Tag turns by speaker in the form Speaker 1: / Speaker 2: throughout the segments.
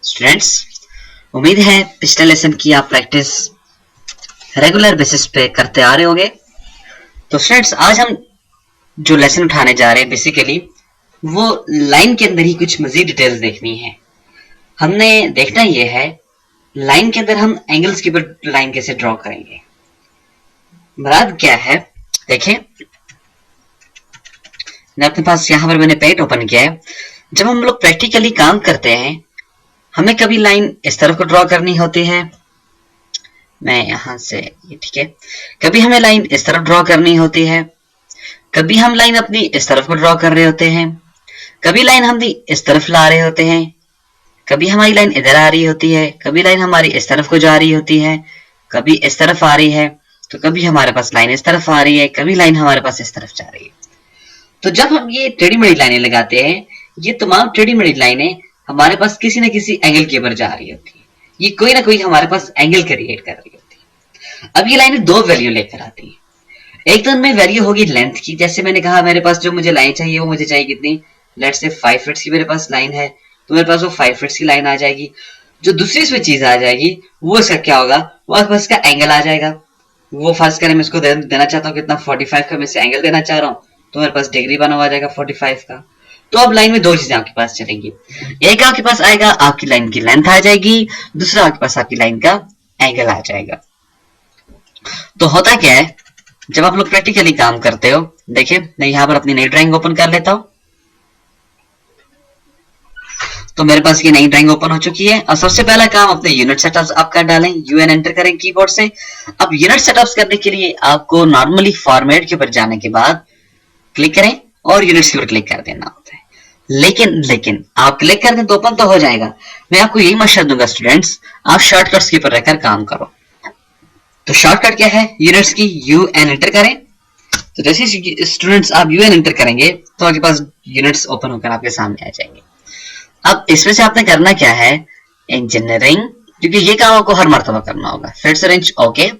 Speaker 1: Students, उम्मीद है पिछले लेसन की आप प्रैक्टिस रेगुलर बेसिस पे करते आ रहे होंगे। तो स्टूडेंट्स, आज हम जो लेसन उठाने जा रहे हैं बेसिकली वो लाइन के अंदर ही कुछ मजीद डिटेल्स देखनी है। हमने देखना ये है लाइन के अंदर हम एंगल्स के ऊपर लाइन कैसे ड्रॉ करेंगे। मुराद क्या है, देखें अपने पास यहाँ पर मैंने पेज ओपन किया है। जब हम लोग प्रैक्टिकली काम करते हैं हमें कभी लाइन इस तरफ को ड्रॉ करनी होती है, मैं यहां से ये ठीक है, कभी हमें लाइन इस तरफ ड्रॉ करनी होती है, कभी हम लाइन अपनी इस तरफ को ड्रॉ कर रहे होते हैं, कभी लाइन हम इस तरफ ला रहे होते हैं, कभी हमारी लाइन इधर आ रही होती है, कभी लाइन हमारी इस तरफ को जा रही होती है, कभी इस तरफ आ रही है, तो कभी हमारे पास लाइन इस तरफ आ रही है, कभी लाइन हमारे पास इस तरफ जा रही है। तो जब हम ये टेढ़ी मेढ़ी लाइनें लगाते हैं, ये तमाम टेढ़ी मेढ़ी लाइनें हमारे पास किसी न किसी एंगल के ऊपर जा रही होती है, ये कोई ना कोई हमारे पास एंगल क्रिएट कर रही होती है। अब ये लाइनें दो वैल्यू लेकर आती है। एक तो उनमें वैल्यू होगी लेंथ की, जैसे मैंने कहा मेरे पास जो मुझे लाइन चाहिए वो मुझे चाहिए कितनी, लेट्स से 5 फीट की मेरे पास लाइन है, तो मेरे पास वो 5 फीट की लाइन आ जाएगी। जो दूसरी इसमें चीज आ जाएगी वो इसका क्या होगा, वो आपके पास का एंगल आ जाएगा। वो फर्स्ट करें मैं इसको देना चाहता हूँ कितना, 45 का मैं इसे एंगल देना चाह रहा हूँ, तो मेरे पास डिग्री बना हुआ आ जाएगा 45 का। तो अब लाइन में दो चीजें आपके पास चलेंगी, एक आपके पास आएगा आपकी लाइन की लेंथ आ जाएगी, दूसरा आपके पास आपकी लाइन का एंगल आ जाएगा। तो होता क्या है जब आप लोग प्रैक्टिकली काम करते हो, देखिए मैं यहां पर अपनी नई ड्राइंग ओपन कर लेता हूं। तो मेरे पास ये नई ड्राइंग ओपन हो चुकी है। और सबसे पहला काम अपने यूनिट सेटअप्स आप कर डालें, यूएन एंटर करें कीबोर्ड से। अब यूनिट सेटअप्स करने के लिए आपको नॉर्मली फॉर्मेट के ऊपर जाने के बाद क्लिक करें और यूनिट्स के ऊपर क्लिक कर देना होता है। लेकिन आप क्लिक कर दें तो ओपन तो हो जाएगा। मैं आपको यही मशवरा दूंगा स्टूडेंट्स, आप शॉर्टकट्स के ऊपर रहकर काम करो। तो शॉर्टकट क्या है, यूनिट्स की यूएन एंटर करें। तो जैसे स्टूडेंट्स आप यूएन एंटर करेंगे तो आपके पास यूनिट्स ओपन होकर आपके सामने आ जाएंगे। अब इसमें से आपने करना क्या है, इंजीनियरिंग, क्योंकि ये काम आपको हर मर्तबा करना होगा, fits range okay.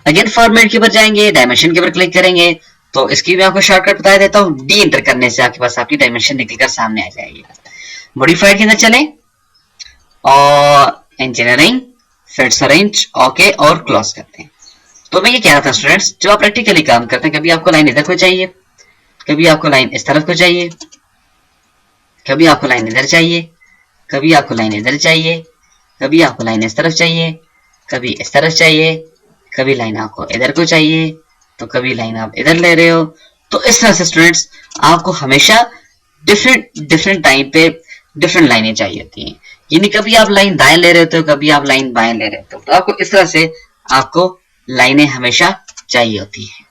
Speaker 1: Again format के ऊपर जाएंगे, डायमेंशन के ऊपर क्लिक करेंगे। तो इसकी भी आपको शॉर्टकट बता देता हूँ, डी एंटर करने से आपके पास आपकी डायमेंशन निकलकर सामने आ जाएगी। मॉडिफाइड के अंदर चलें और इंजीनियरिंग, फिट्स रेंज ओके और क्लोज करते हैं। तो मैं ये कह रहा था स्टूडेंट्स, जब आप प्रैक्टिकली काम करते हैं कभी आपको लाइन इधर को चाहिए, कभी आपको लाइन इस तरफ को चाहिए, कभी आपको लाइन इधर चाहिए, कभी आपको लाइन इधर चाहिए, कभी आपको लाइन इस तरफ चाहिए, कभी इस तरफ चाहिए, कभी लाइन आपको इधर को चाहिए, तो कभी लाइन आप इधर ले रहे हो। तो इस तरह से स्टूडेंट्स आपको हमेशा डिफरेंट टाइम पे डिफरेंट लाइनें चाहिए होती हैं। यानी कभी आप लाइन दाएं ले रहे होते हो, कभी आप लाइन बाएं ले रहे होते हो, तो आपको इस तरह से आपको लाइनें हमेशा चाहिए होती हैं।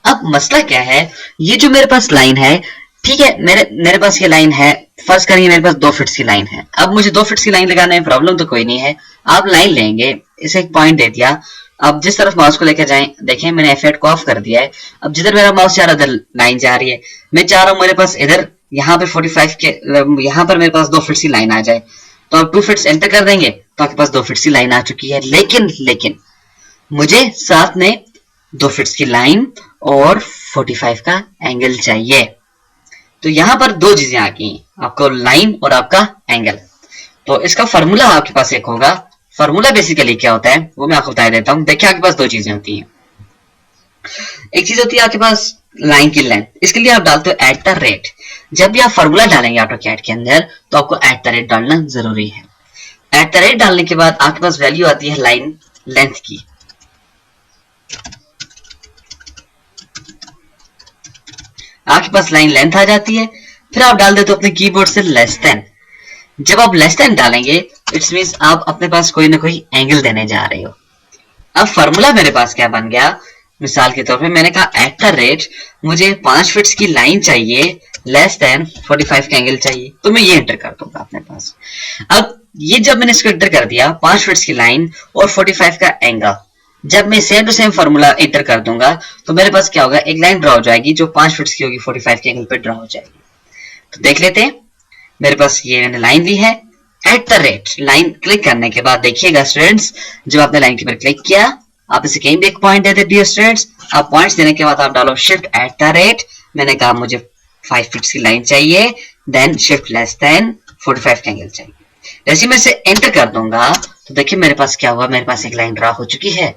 Speaker 1: अब मसला क्या है, ये जो मेरे पास लाइन है, ठीक है, मेरे पास ये लाइन है, फर्ज करिए मेरे पास 2 फीट की लाइन है। अब मुझे 2 फीट की लाइन लगाने में प्रॉब्लम तो कोई नहीं है। आप लाइन लेंगे, इसे एक पॉइंट दे दिया, अब जिस तरफ माउस को लेकर जाएं, देखें मैंने F8 को ऑफ कर दिया है। अब जिधर मेरा माउस जा रहा है उधर लाइन जा रही है। मैं चाह रहा हूं मेरे पास इधर यहाँ पे 45 के यहाँ पर मेरे पास 2 फीट की लाइन आ जाए। तो आप 2 फीट एंटर कर देंगे तो आपके पास 2 फीट की लाइन आ चुकी है। लेकिन मुझे साथ में 2 फीट की लाइन और 45 का एंगल चाहिए। तो यहाँ पर दो चीजें आ गई, आपको लाइन और आपका एंगल। तो इसका फॉर्मूला आपके पास एक होगा। फॉर्मूला बेसिकली क्या होता है वो मैं आपको बता देता हूं। देखिए आपके पास दो चीजें होती हैं, एक चीज होती है आपके पास लाइन की लेंथ, इसके लिए आप डालते हो एट द रेट। जब भी आप फॉर्मूला डालेंगे AutoCAD के अंदर तो आपको एट द रेट डालना जरूरी है। एट द रेट डालने के बाद आपके पास वैल्यू आती है लाइन लेंथ की। आपके पास लाइन लेंथ आ जाती है, फिर आप डाल देते हो अपने कीबोर्ड से लेस देन। जब आप लेस देन डालेंगे इट्स मींस आप अपने पास कोई ना कोई एंगल देने जा रहे हो। अब फॉर्मूला मेरे पास क्या बन गया, मिसाल के तौर पे मैंने कहा एट द रेट मुझे 5 फीट की लाइन चाहिए, लेस देन 45 का एंगल चाहिए, तो मैं ये एंटर कर दूंगा अपने पास। अब ये जब मैंने इसको एंटर कर दिया 5 फीट की लाइन और 45 का एंगल, जब मैं same to same formula enter कर दूंगा तो मेरे पास क्या होगा, एक लाइन ड्रॉ हो जाएगी जो 5 फीट की होगी, 45 के एंगल पे ड्रॉ हो जाएगी। तो देख लेते हैं, मेरे पास ये मैंने लाइन ली है at the rate. Line click करने के बाद देखिएगा स्टूडेंट्स, जब आपने लाइन के ऊपर क्लिक किया आप इसे कहीं भी एक पॉइंट दे देते स्टूडेंट्स। आप पॉइंट्स देने के बाद आप डालो शिफ्ट एट द रेट। मैंने कहा मुझे 5 फीट की लाइन चाहिए, देन शिफ्ट लेस देन 45 का एंगल चाहिए। जैसे मैं इसे एंटर कर दूंगा तो देखिए मेरे पास क्या हुआ, मेरे पास एक लाइन ड्रा हो चुकी है।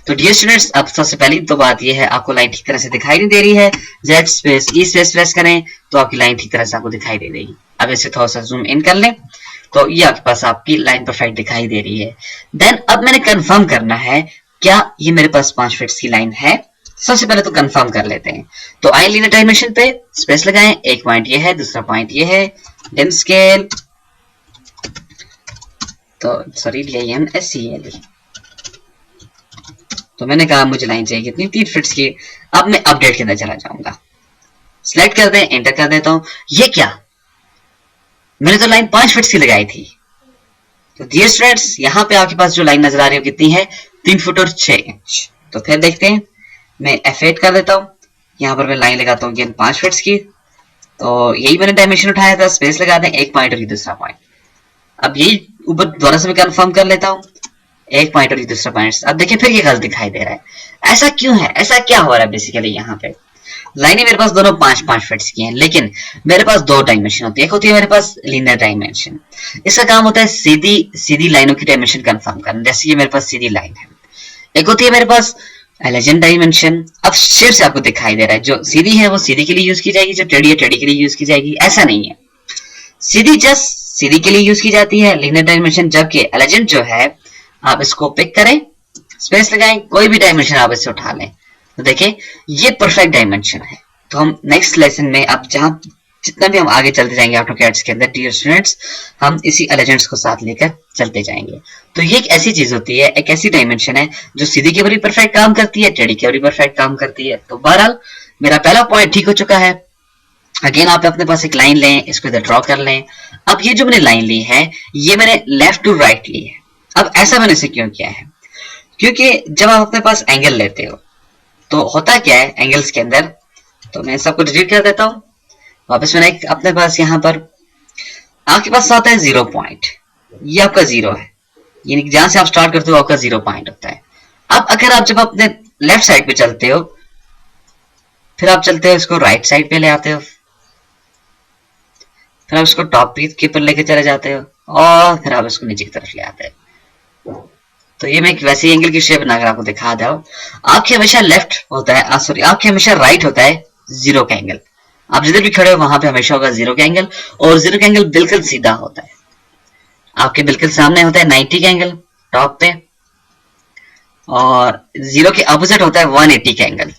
Speaker 1: तो डियर स्टूडेंट्स, अब सबसे पहली तो बात यह है, आपको लाइन ठीक तरह से दिखाई नहीं दे रही है। Z space E space press करें तो आपकी लाइन ठीक तरह से आपको दिखाई दे रही है। अब इसे थोड़ा सा जूम इन कर लें तो ये आपके पास आपकी लाइन परफेक्ट दिखाई दे रही है। देन अब मैंने कंफर्म करना है क्या ये मेरे पास 5 फीट की लाइन है। सबसे पहले तो कंफर्म कर लेते हैं। तो आई लीनियर डायमेंशन पे स्पेस लगाएं, एक पॉइंट ये है, दूसरा पॉइंट ये है, डेम स्केल, तो सॉरी DIMSCAL। तो मैंने कहा मुझे लाइन चाहिए कितनी, 3 फीट की। अब मैं अपडेट के अंदर चला जाऊंगा, सिलेक्ट कर दें, एंटर कर देता हूं। ये क्या, मैंने तो लाइन 5 फीट की लगाई थी। तो डियर स्टूडेंट्स, यहाँ पे आपके पास जो लाइन नजर आ रही है कितनी है, 3 फुट और 6 इंच। तो फिर देखते हैं, मैं F8 कर देता हूँ, यहाँ पर मैं लाइन लगाता हूँ 5 फीट की। तो यही मैंने डायमेंशन उठाया था, स्पेस लगा दें, एक पॉइंट और ये दूसरा पॉइंट। अब यही ऊपर दोबारा से मैं कंफर्म कर लेता हूँ, एक पॉइंट और ये दूसरा पॉइंट। अब देखिए फिर ये गलत दिखाई दे रहा है। ऐसा क्यों है, ऐसा क्या हो रहा है? बेसिकली यहाँ पे लाइनें मेरे पास दोनों 5-5 फीट की हैं, लेकिन मेरे पास 2 डायमेंशन होती है। एक होती है मेरे पास लीनियर डायमेंशन, इसका काम होता है सीधी लाइनों की डायमेंशन कंफर्म करना, जैसे ये मेरे पास सीधी लाइन है। एक होती है मेरे पास एलिजेंट डायमेंशन। अब शेप से आपको दिखाई दे रहा है, जो सीधी है वो सीधी के लिए यूज की जाएगी, जो टेढ़ी है टेढ़ी के लिए यूज की जाएगी। ऐसा नहीं है, सीधी जस्ट सीधी के लिए यूज की जाती है लीनियर डायमेंशन, जबकि एलिजेंट जो है आप इसको पिक करें, स्पेस लगाएं, कोई भी डायमेंशन आप इससे उठा लें, तो देखिए ये परफेक्ट डायमेंशन है। तो हम नेक्स्ट लेसन में अब जहां जितना भी हम आगे चलते जाएंगे ऑटोकैड के अंदर, डियर स्टूडेंट्स, हम इसी एलिजेंट्स को साथ लेकर चलते जाएंगे। तो ये एक ऐसी चीज होती है, एक ऐसी डायमेंशन है जो सीधी के ऊपर भी परफेक्ट काम करती है, टेढ़ी के ऊपर भी परफेक्ट काम करती है। तो बहरहाल मेरा पहला पॉइंट ठीक हो चुका है। अगेन आप अपने पास एक लाइन लें, इसको इधर ड्रॉ कर लें। अब ये जो मैंने लाइन ली है, ये मैंने लेफ्ट टू राइट ली है। अब ऐसा मैंने इसे क्यों किया है, क्योंकि जब आप अपने पास एंगल लेते हो तो होता क्या है एंगल्स के अंदर, तो मैं सबको डिलीट कर देता हूं। वापस मैंने अपने पास यहां पर आपके पास आता है 0 पॉइंट, ये आपका 0 है, यानी जहां से आप स्टार्ट करते हो आपका 0 पॉइंट होता है। अब अगर आप जब अपने लेफ्ट साइड पे चलते हो, फिर आप चलते हो इसको राइट साइड पे ले आते हो, फिर आप इसको टॉप के ऊपर लेके चले जाते हो, और फिर आप इसको नीचे की तरफ ले आते हो। तो ये मैं एक वैसी एंगल की शेप बनाकर आपको दिखा रहा हूं। आपके हमेशा लेफ्ट होता है, सॉरी आपके हमेशा राइट होता है 0 का एंगल। आप जिधर भी खड़े हो वहां पे हमेशा होगा 0 का एंगल, और 0 का एंगल बिल्कुल सीधा होता है। आपके बिल्कुल सामने होता है 90 का एंगल टॉप पे, और 0 के अपोजिट होता है 180 का एंगल।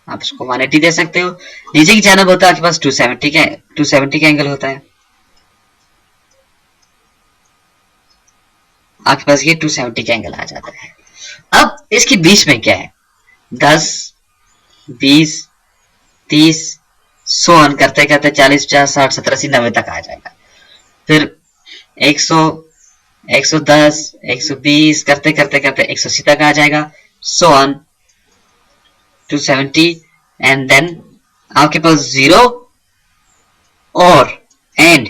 Speaker 1: आप इसको 180 दे सकते हो। नीचे की जानब होता है आपके पास 270 का एंगल होता है। आपके पास ये 270 का एंगल आ जाता है। अब इसके बीच में क्या है, 10, 20, 30, 100 करते करते 40, 50, 60, 70, 80, 90 तक आ जाएगा। फिर 100, 110, 120 करते करते करते 180 तक आ जाएगा, 100, 270, एंड देन आपके पास 0 और एंड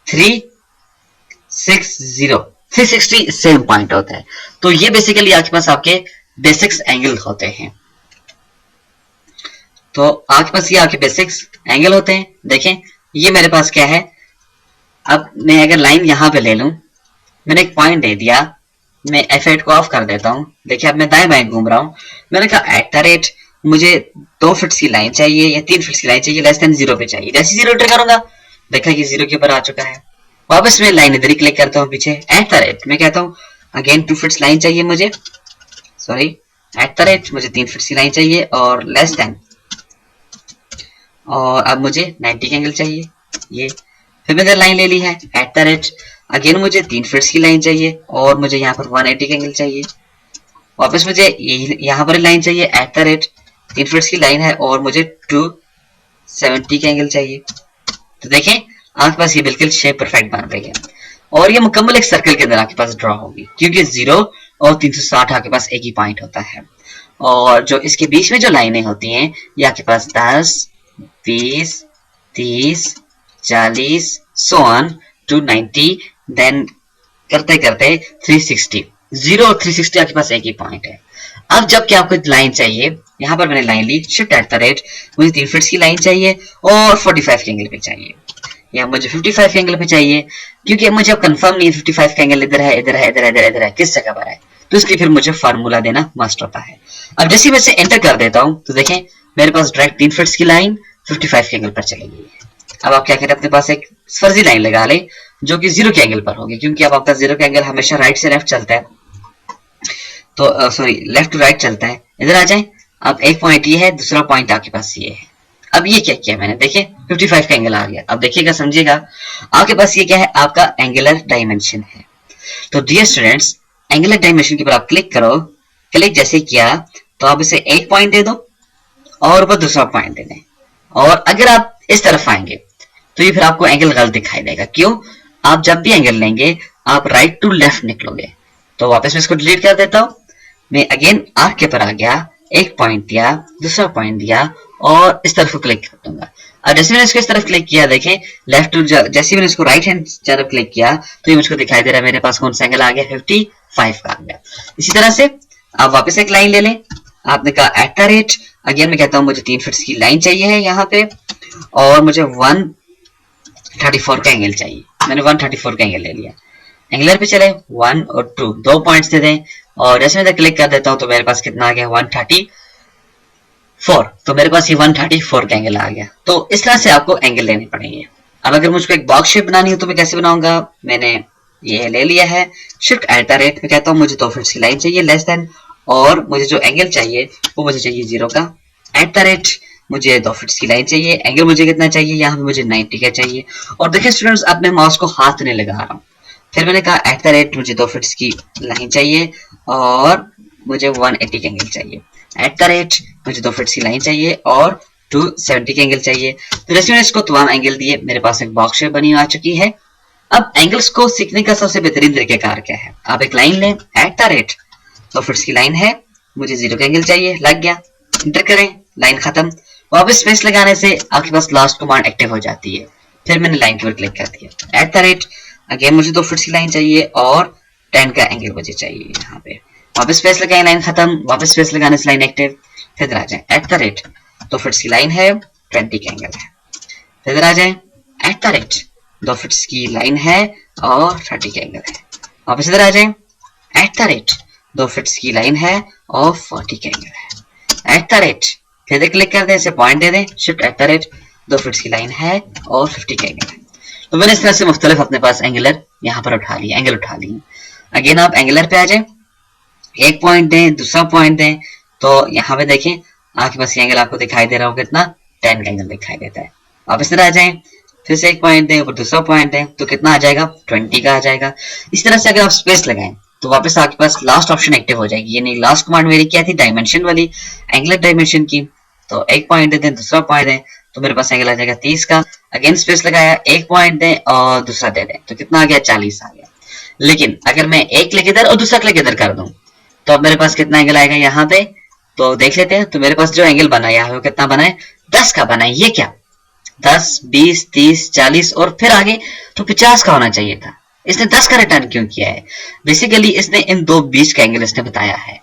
Speaker 1: 360 सेम पॉइंट होता है। तो ये बेसिकली आपके पास आपके बेसिक्स एंगल होते हैं। तो आपके पास ये आपके बेसिक्स एंगल होते हैं। देखें ये मेरे पास क्या है, अब मैं अगर लाइन यहां पे ले लूं, मैंने एक पॉइंट दे दिया, मैं F8 को ऑफ कर देता हूं। देखिए अब मैं दाएं बाएं घूम रहा हूं। मैंने कहा @ मुझे 2 फीट की लाइन चाहिए या 3 फीट की लाइन चाहिए, लेस देन 0 पे चाहिए। जैसे 0 एंटर करूंगा, देखा कि 0 के ऊपर आ चुका है। वापस मैं लाइन इधर ही क्लिक करता हूँ पीछे, @ मैं कहता हूँ अगेन 2 फीट लाइन चाहिए मुझे, सॉरी @ मुझे 3 फीट की लाइन चाहिए और लेस देन, और अब मुझे 90 का एंगल चाहिए ये। फिर मैंने लाइन ले ली है @ अगेन मुझे 3 फीट की लाइन चाहिए और मुझे यहाँ पर 180 का एंगल चाहिए। वापस मुझे यहाँ पर लाइन चाहिए @ 3 फीट की लाइन है और मुझे 270 का एंगल चाहिए। तो देखें आपके पास ये बिल्कुल शेप परफेक्ट बन रही है, और ये मुकम्मल एक सर्कल के अंदर आपके पास ड्रॉ होगी, क्योंकि 0 और 360 आपके पास एक ही पॉइंट होता है। और जो इसके बीच में जो लाइनें होती हैं ये आपके पास 10, 20, 30, 40, 100 to 90, देन करते करते 360, 0 और 360 आपके पास एक ही पॉइंट है। अब जब कि आपको लाइन चाहिए, यहाँ पर मैंने लाइन ली शिफ्ट @ मुझे 3 फीट की लाइन चाहिए और 45 के एंगल पे चाहिए। या मुझे 55 के एंगल पे चाहिए, क्योंकि मुझे अब कंफर्म नहीं है 55 का एंगल इधर है, इधर है, इधर है, इधर है, किस जगह पर है, तो इसलिए फिर मुझे फार्मूला देना मस्ट होता है। अब जैसे मैं इसे एंटर कर देता हूं तो देखें मेरे पास डायरेक्ट 3 फीट की लाइन 55 के एंगल पर चली गई है। अब आप क्या करें, अपने पास एक फर्जी लाइन लगा ले जो कि 0 के एंगल पर होगी, क्योंकि अब आपका 0 का एंगल हमेशा राइट से लेफ्ट चलता है, तो सॉरी लेफ्ट टू राइट चलता है। इधर आ जाए, अब एक पॉइंट ये है, दूसरा पॉइंट आपके पास ये है। अब ये क्या किया मैंने, देखिए 55 का एंगल आ गया। अब देखिएगा, समझिएगा, आपके पास ये क्या है, आपका एंगुलर डायमेंशन है। तो डियर स्टूडेंट्स, एंगुलर डायमेंशन के ऊपर आप क्लिक करो, क्लिक जैसे किया तो आप इसे एक पॉइंट दे दो और ऊपर दूसरा पॉइंट दे दें, और अगर आप इस तरफ आएंगे तो ये फिर आपको एंगल गलत दिखाई देगा। क्यों? आप जब भी एंगल लेंगे आप राइट टू लेफ्ट निकलोगे। तो वापस मैं इसको डिलीट कर देता हूं, मैं अगेन आर्क के ऊपर आ गया, एक पॉइंट दिया, दूसरा पॉइंट दिया और इस तरफ को क्लिक कर दूंगा। अब जैसे मैंने इसको इस तरफ क्लिक किया, देखें लेफ्ट टू, जैसे मैंने इसको राइट हैंड तरफ क्लिक किया तो ये मुझको दिखाई दे रहा है मेरे पास कौन सा एंगल आ गया, 55 का आ गया। इसी तरह से आप वापस एक लाइन ले लें, आपने कहा एट द रेट, अगेन मैं कहता हूं मुझे 3 फीट की लाइन चाहिए है यहाँ पे, और मुझे 134 का एंगल चाहिए। मैंने 134 का एंगल ले लिया, एंगलर पे चले 1 और 2 दो पॉइंट्स दे दें, और जैसे मैं क्लिक कर देता हूं तो मेरे पास कितना आ गया, 134। तो मेरे पास ये 134 का एंगल आ गया। तो इस तरह से आपको एंगल लेने पड़ेंगे। अब अगर मुझको एक बॉक्स शेप बनानी हो तो मैं कैसे बनाऊंगा, मैंने ये ले लिया है, शिफ्ट एट द रेट में कहता हूं मुझे 2 फीट की लाइन चाहिए लेस देन, और मुझे जो एंगल चाहिए वो मुझे चाहिए 0 का, एट द रेट मुझे 2 फीट की लाइन चाहिए, एंगल मुझे कितना चाहिए, यहाँ पे मुझे 90 का चाहिए। और देखिए स्टूडेंट्स, अब मैं माउस को हाथ नहीं लगा रहा हूँ, फिर मैंने कहा एट द रेट मुझे 2 फीट की लाइन चाहिए और मुझे 180 का एंगल चाहिए, एट द रेट मुझे 2 फीट की लाइन चाहिए और 270 के एंगल चाहिए। तो जैसे मैंने इसको तमाम एंगल दिए, मेरे पास एक बॉक्स शेप बनी आ चुकी है। अब एंगल्स को सीखने का सबसे बेहतरीन तरीकेकार क्या है, आप एक लाइन लें, एट द रेट 2 फीट की लाइन है, मुझे 0 का एंगल चाहिए, लग गया, इंटर करें, लाइन खत्म। वापस स्पेस लगाने से आपके पास लास्ट कमांड एक्टिव हो जाती है। फिर मैंने लाइन के ऊपर क्लिक कर दिया, एट द रेट अगेन मुझे 2 फीट की लाइन चाहिए और 10 का एंगल मुझे चाहिए यहाँ पे, वापस स्पेस लगाएं, लाइन खत्म, वापस स्पेस लगाने से लाइन एक्टिव। फिर आ जाए, एट द रेट 2 फीट की लाइन है, 20 का एंगल है। फिर आ जाए, एट द रेट 2 फीट की लाइन है और 30 का एंगल है। वापस इधर आ जाए, एट द रेट 2 फीट की लाइन है और 40 का एंगल है, एट द रेट फिर क्लिक कर दें, इसे पॉइंट दे दें, shift at the rate 2 feet की लाइन है और 50 का एंगल है। तो मैंने इस तरह से मुख्तलिफ अपने पास एंगुलर यहाँ पर उठा लिया, एंगल उठा लिए। अगेन आप एंगुलर पे आ जाए, एक पॉइंट दें, दूसरा पॉइंट दें, तो यहाँ पे देखें आपके पास एंगल आपको दिखाई दे रहा होगा कितना, 10 का एंगल दिखाई देता है। वापस इधर आ जाए, फिर से एक पॉइंट दें, ऊपर दूसरा पॉइंट दें, तो कितना आ जाएगा, 20 का आ जाएगा। इस तरह से अगर आप स्पेस लगाएं तो वापस आपके पास लास्ट ऑप्शन एक्टिव हो जाएगी। यानी लास्ट कमांड मेरी क्या थी, डायमेंशन वाली, एंगुलर डायमेंशन की। तो एक पॉइंट दे दें, दूसरा पॉइंट दें, तो मेरे पास एंगल आ जाएगा 30 का। अगेन स्पेस लगाया, एक पॉइंट दें और दूसरा दे दें, तो कितना आ गया, 40 आ गया। लेकिन अगर मैं एक क्लिक इधर और दूसरा क्लिक इधर कर दूं तो अब मेरे पास कितना एंगल आएगा यहाँ पे, तो देख लेते हैं। तो मेरे पास जो एंगल बनाया है वो कितना बना है, 10 का बना है। ये क्या, 10, 20, 30, 40 और फिर आगे तो 50 का होना चाहिए था। इसने 10 का रिटर्न क्यों किया है, बेसिकली इसने इन दो बीच का एंगल इसने बताया है।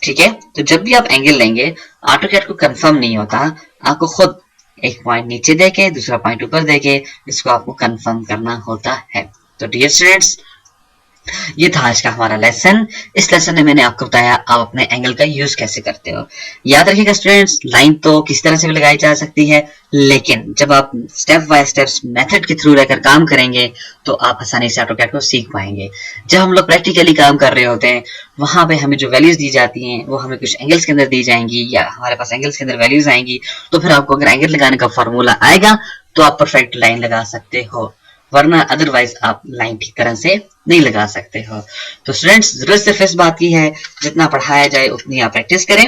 Speaker 1: ठीक है, तो जब भी आप एंगल लेंगे ऑटोकैड को कंफर्म नहीं होता, आपको खुद एक पॉइंट नीचे देके दूसरा पॉइंट ऊपर देके इसको आपको कंफर्म करना होता है। तो डियर स्टूडेंट्स, ये था आज का हमारा लेसन। इस लेसन में मैंने आपको बताया आप अपने एंगल का यूज कैसे करते हो। याद रखिएगा स्टूडेंट्स, लाइन तो किस तरह से भी लगाई जा सकती है, लेकिन जब आप स्टेप बाय स्टेप मेथड के थ्रू रहकर काम करेंगे तो आप आसानी से ऑटोकैड को सीख पाएंगे। जब हम लोग प्रैक्टिकली काम कर रहे होते हैं, वहां पे हमें जो वैल्यूज दी जाती हैं वो हमें कुछ एंगल्स के अंदर दी जाएंगी या हमारे पास एंगल्स के अंदर वैल्यूज आएंगी। तो फिर आपको अगर एंगल लगाने का फॉर्मूला आएगा तो आप परफेक्ट लाइन लगा सकते हो, वरना अदरवाइज आप लाइन ठीक तरह से नहीं लगा सकते हो। तो स्टूडेंट्स, जरूरत सिर्फ इस बात की है, जितना पढ़ाया जाए उतनी आप प्रैक्टिस करें